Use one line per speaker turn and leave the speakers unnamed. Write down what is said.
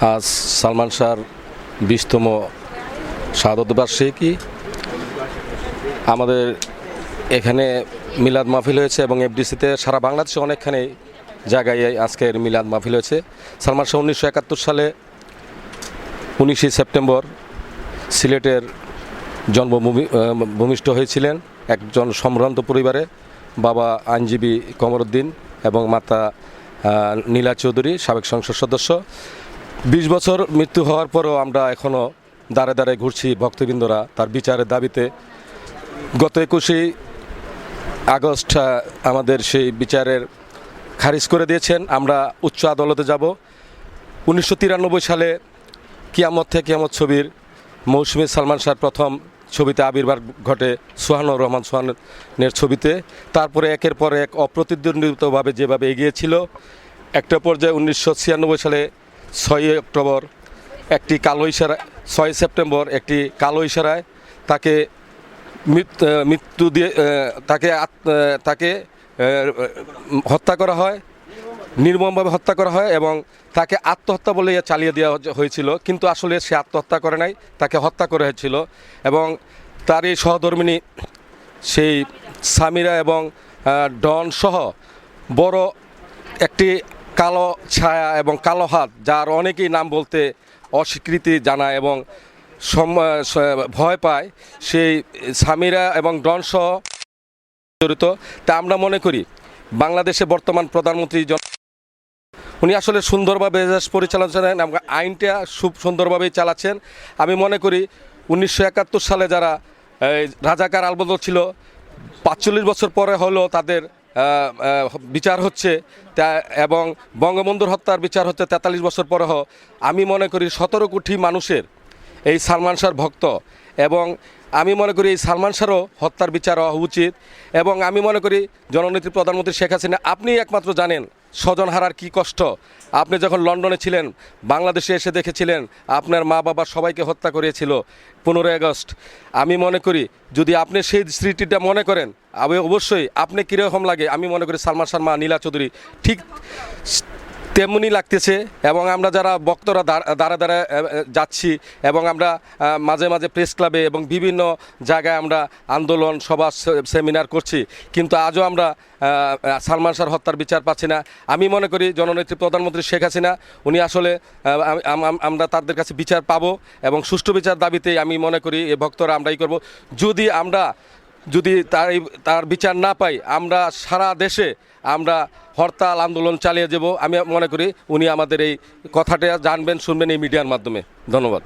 আজ সালমান শাহর 20তম শাহাদত বার্ষিকী। আমাদের এখানে মিলাদ মাহফিল হয়েছে এবং এফডিসিতে সারা বাংলাদেশে অনেকখানি জায়গায় আজকের মিলাদ মাহফিল হয়েছে। সালমান শাহ 1971 সালে 19 সেপ্টেম্বর সিলেটের ভূমিষ্ঠ হয়েছিলেন একজন সম্ভ্রান্ত পরিবারে। বাবা আইনজীবী কমরউদ্দিন এবং মাতা নীলা চৌধুরী, সাবেক সংসদ সদস্য। 20 বছর মৃত্যু হওয়ার পরও আমরা এখনও দাঁড়ে দাঁড়ে ঘুরছি ভক্তবৃন্দরা তার বিচারের দাবিতে। গত 21 আগস্ট আমাদের সেই বিচারের খারিজ করে দিয়েছেন। আমরা উচ্চ আদালতে যাব। 1993 সালে কিয়ামত থেকে কিয়ামত ছবির মৌসুমী সালমান শাহর প্রথম ছবিতে আবির্ভাব ঘটে সোহানুর রহমান সোহানের ছবিতে। তারপরে একের পর এক অপ্রতিদ্বন্দ্বিতভাবে যেভাবে এগিয়েছিল, একটা পর্যায়ে 1996 সালে 6 একটি কালো ইশারা 6 সেপ্টেম্বর একটি কালো ইশারায় তাকে মৃত্যু দিয়ে তাকে হত্যা করা হয়, নির্মমভাবে হত্যা করা হয় এবং তাকে আত্মহত্যা বলে চালিয়ে দেওয়া হয়েছিল। কিন্তু আসলে সে আত্মহত্যা করে নাই, তাকে হত্যা করা হয়েছিল। এবং তার এই সহধর্মিণী সেই সামিরা এবং ডন সহ বড় একটি কালো ছায়া এবং কালো হাত, যার অনেকেই নাম বলতে অস্বীকৃতি জানায় এবং ভয় পায়, সেই সামিরা এবং ডন সহ জড়িত। তা আমরা মনে করি বাংলাদেশে বর্তমান প্রধানমন্ত্রী উনি আসলে সুন্দরভাবে দেশ পরিচালনা করেন এবং আইনটা খুব সুন্দরভাবেই চালাচ্ছেন। আমি মনে করি 1971 সালে যারা রাজাকার আলবদল ছিল, 45 বছর পরে হলো তাদের বিচার হচ্ছে, এবং বঙ্গবন্ধুর হত্যার বিচার হচ্ছে 43 বছর পরে। আমি মনে করি 17 কোটি মানুষের এই সালমান শাহর ভক্ত, এবং আমি মনে করি এই সালমান শাহরও হত্যার বিচার হওয়া উচিত। এবং আমি মনে করি জননেত্রী প্রধানমন্ত্রী শেখ হাসিনা, আপনি একমাত্র জানেন স্বজন হারার কী কষ্ট। আপনি যখন লন্ডনে ছিলেন, বাংলাদেশে এসে দেখেছিলেন আপনার মা বাবা সবাইকে হত্যা করিয়েছিল 15 আগস্ট। আমি মনে করি যদি আপনি সেই স্মৃতিটা মনে করেন, আমি অবশ্যই আপনি কীরকম লাগে আমি মনে করি সালমান শাহর মা নীলা চৌধুরী ঠিক তেমনই লাগতেছে। এবং আমরা যারা বক্তরা দাঁড়া দাঁড়া যাচ্ছি এবং আমরা মাঝে মাঝে প্রেস ক্লাবে এবং বিভিন্ন জায়গায় আমরা আন্দোলন সভা সেমিনার করছি, কিন্তু আজও আমরা সালমান শাহর হত্যার বিচার পাচ্ছি না। আমি মনে করি জননেত্রী প্রধানমন্ত্রী শেখ হাসিনা উনি আসলে আমরা তাদের কাছে বিচার পাবো এবং সুষ্ঠু বিচার দাবিতেই আমি মনে করি এ ভক্তরা আমরাই করব। যদি তার বিচার না পাই, আমরা সারা দেশে আমরা হরতাল আন্দোলন চালিয়ে যাব। আমি মনে করি উনি আমাদের এই কথাটা জানবেন, শুনবেন এই মিডিয়ার মাধ্যমে। ধন্যবাদ।